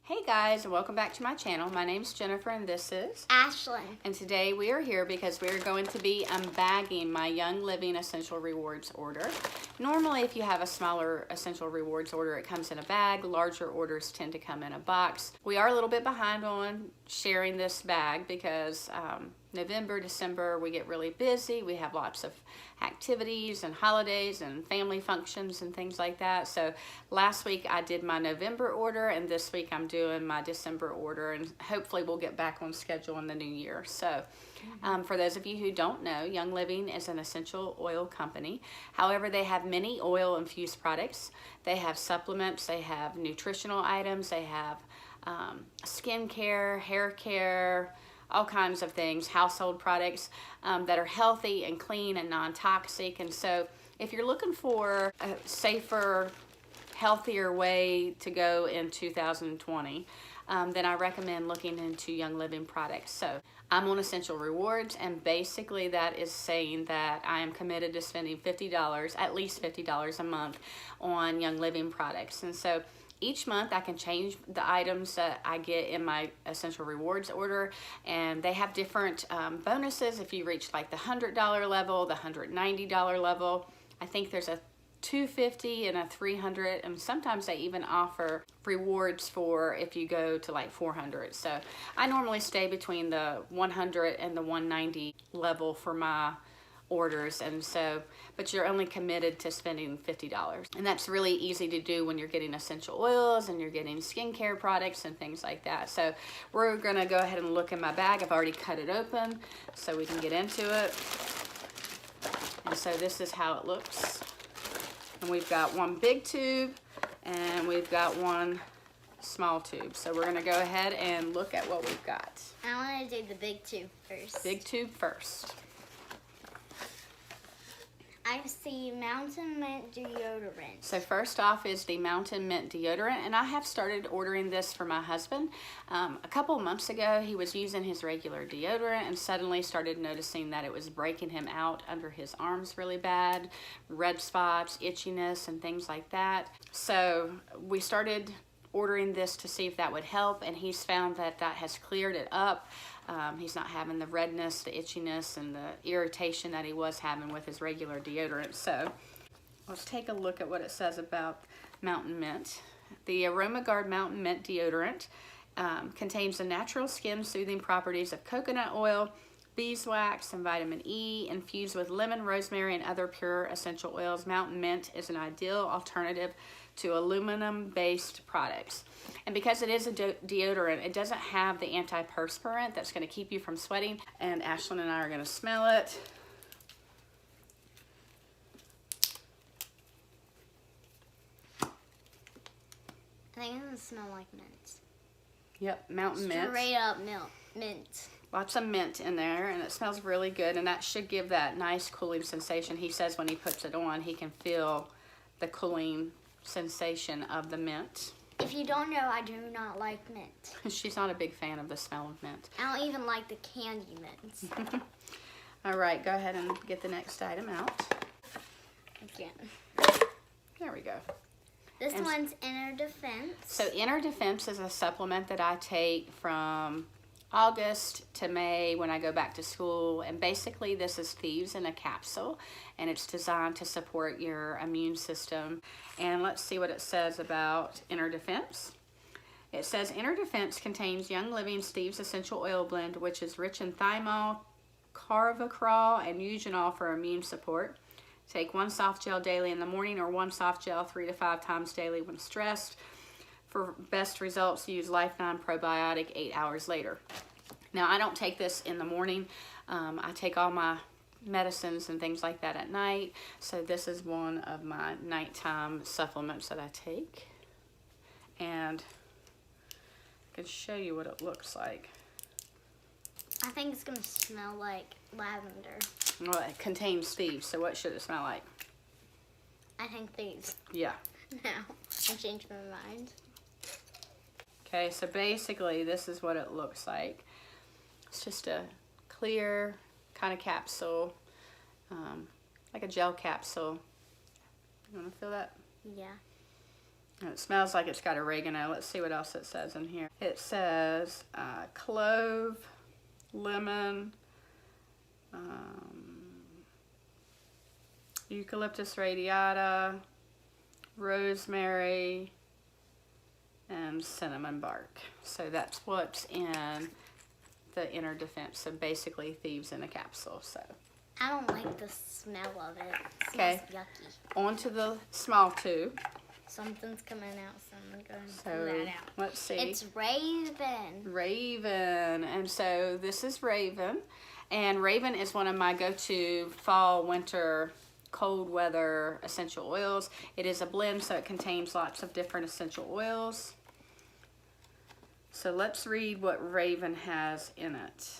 Hey guys, and welcome back to my channel. My name's Jennifer and this is Ashlyn. And today we are here because we're going to be unbagging my Young Living Essential Rewards order. Normally if you have a smaller Essential Rewards order, it comes in a bag. Larger orders tend to come in a box. We are a little bit behind on sharing this bag because November, December, we get really busy. We have lots of activities and holidays and family functions and things like that. So last week I did my November order and this week I'm doing my December order, and hopefully we'll get back on schedule in the new year. So for those of you who don't know, Young Living is an essential oil company. However, they have many oil infused products. They have supplements, they have nutritional items, they have skin care, hair care, all kinds of things, household products that are healthy and clean and non-toxic. And so if you're looking for a safer, healthier way to go in 2020, then I recommend looking into Young Living products. So I'm on Essential Rewards, and basically that is saying that I am committed to spending $50, at least $50 a month on Young Living products. And so each month I can change the items that I get in my Essential Rewards order, and they have different bonuses if you reach like the $100 level, the $190 level. I think there's a $250 and a $300, and sometimes they even offer rewards for if you go to like $400. So I normally stay between the $100 and the $190 level for my orders, and so but you're only committed to spending $50, and that's really easy to do when you're getting essential oils and you're getting skincare products and things like that. So we're gonna go ahead and look in my bag. I've already cut it open so we can get into it. And so this is how it looks, and we've got one big tube and we've got one small tube. So we're gonna go ahead and look at what we've got. I want to do the big tube first. Big tube first. I see Mountain Mint deodorant. So first off is the Mountain Mint deodorant, and I have started ordering this for my husband. A couple months ago he was using his regular deodorant and suddenly started noticing that it was breaking him out under his arms really bad, red spots, itchiness, and things like that. So we started ordering this to see if that would help, and he's found that that has cleared it up. He's not having the redness, the itchiness, and the irritation that he was having with his regular deodorant. So let's take a look at what it says about Mountain Mint. The AromaGuard Mountain Mint deodorant contains the natural skin soothing properties of coconut oil, beeswax, and vitamin E. Infused with lemon, rosemary, and other pure essential oils, Mountain Mint is an ideal alternative to aluminum-based products. And because it is a deodorant, it doesn't have the antiperspirant that's going to keep you from sweating. And Ashlyn and I are going to smell it. I think it's going to smell like mint. Yep, Mountain Mint. Straight up mint. Lots of mint in there, and it smells really good, and that should give that nice cooling sensation. He says when he puts it on, he can feel the cooling sensation of the mint. If you don't know, I do not like mint. She's not a big fan of the smell of mint. I don't even like the candy mints. All right, go ahead and get the next item out. Again. There we go. This one's Inner Defense. So Inner Defense is a supplement that I take from August to May when I go back to school, and basically this is Thieves in a capsule, and it's designed to support your immune system. And let's see what it says about Inner Defense. It says Inner Defense contains Young Living's Thieves Essential Oil Blend, which is rich in thymol, carvacrol, and eugenol for immune support. Take one soft gel daily in the morning or one soft gel 3 to 5 times daily when stressed. For best results, use Life9 Probiotic 8 hours later. Now, I don't take this in the morning. I take all my medicines and things like that at night. So this is one of my nighttime supplements that I take. And I can show you what it looks like. I think it's going to smell like lavender. Well, it contains Thieves, so what should it smell like? I think Thieves. Yeah. No, I changed my mind. Okay, so basically this is what it looks like. It's just a clear kind of capsule, like a gel capsule. You want to feel that? Yeah. And it smells like it's got oregano. Let's see what else it says in here. It says clove, lemon, eucalyptus radiata, rosemary, and cinnamon bark. So that's what's in the inner defense. So basically Thieves in a capsule. So I don't like the smell of it. It okay, smells yucky. on to the small tube. Something's coming out, so I'm going to So pull that out. let's see. It's Raven. Raven. And so this is Raven. And Raven is one of my go-to fall, winter, cold weather essential oils. It is a blend, so it contains lots of different essential oils. So let's read what Raven has in it.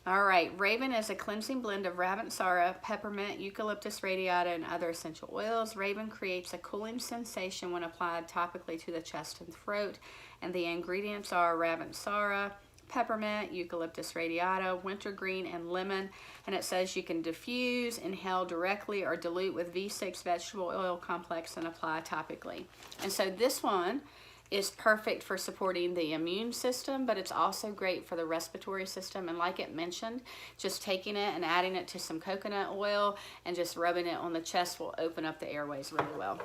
All right, Raven is a cleansing blend of Ravensara, peppermint, eucalyptus radiata, and other essential oils. Raven creates a cooling sensation when applied topically to the chest and throat. And the ingredients are Ravensara, peppermint, eucalyptus radiata, wintergreen, and lemon. And it says you can diffuse, inhale directly, or dilute with V6 vegetable oil complex and apply topically. And so this one is perfect for supporting the immune system, but it's also great for the respiratory system. And like it mentioned, just taking it and adding it to some coconut oil and just rubbing it on the chest will open up the airways really well.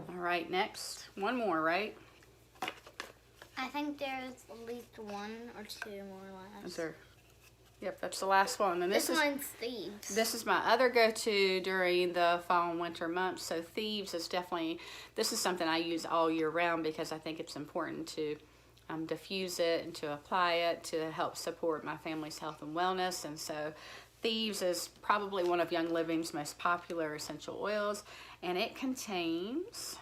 All right, next, one more, right? I think there's at least one or two more left. Is there? Yep, that's the last one. And This one's Thieves. This is my other go-to during the fall and winter months. So Thieves is definitely, this is something I use all year round because I think it's important to diffuse it and to apply it to help support my family's health and wellness. And so Thieves is probably one of Young Living's most popular essential oils, and it contains,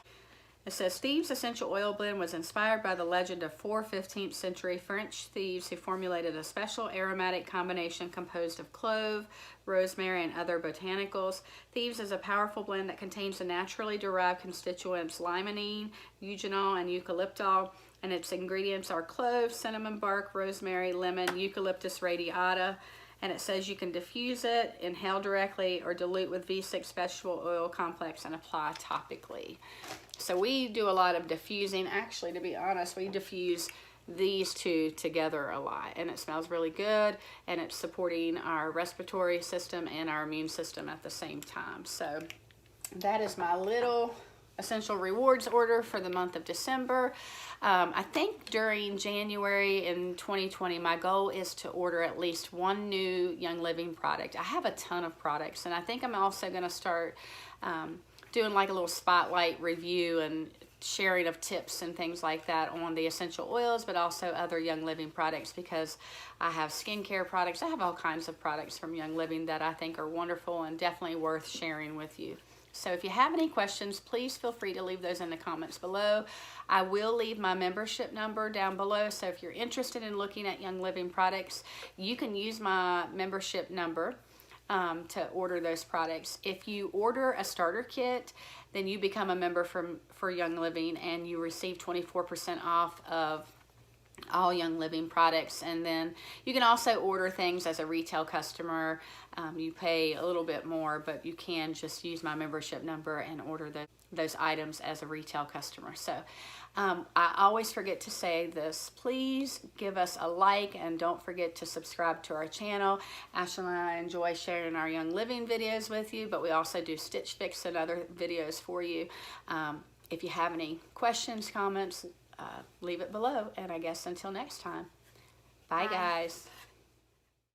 it says, Thieves Essential Oil Blend was inspired by the legend of 15th century French thieves who formulated a special aromatic combination composed of clove, rosemary, and other botanicals. Thieves is a powerful blend that contains the naturally derived constituents limonene, eugenol, and eucalyptol, and its ingredients are clove, cinnamon bark, rosemary, lemon, eucalyptus radiata. And it says you can diffuse it, inhale directly, or dilute with V6 vegetable oil complex and apply topically. So we do a lot of diffusing. Actually, to be honest, we diffuse these two together a lot, and it smells really good, and it's supporting our respiratory system and our immune system at the same time. So that is my little essential rewards order for the month of December. I think during January in 2020, my goal is to order at least one new Young Living product. I have a ton of products, and I think I'm also going to start doing like a little spotlight review and sharing of tips and things like that on the essential oils, but also other Young Living products, because I have skincare products. I have all kinds of products from Young Living that I think are wonderful and definitely worth sharing with you. So if you have any questions, please feel free to leave those in the comments below. I will leave my membership number down below, so if you're interested in looking at Young Living products, you can use my membership number to order those products. If you order a starter kit, then you become a member for Young Living, and you receive 24% off of all Young Living products. And then you can also order things as a retail customer. You pay a little bit more, but you can just use my membership number and order those items as a retail customer. So I always forget to say this. Please give us a like, and don't forget to subscribe to our channel. Ashley and I enjoy sharing our Young Living videos with you, but we also do Stitch Fix and other videos for you. If you have any questions, comments, leave it below, and I guess until next time, bye guys.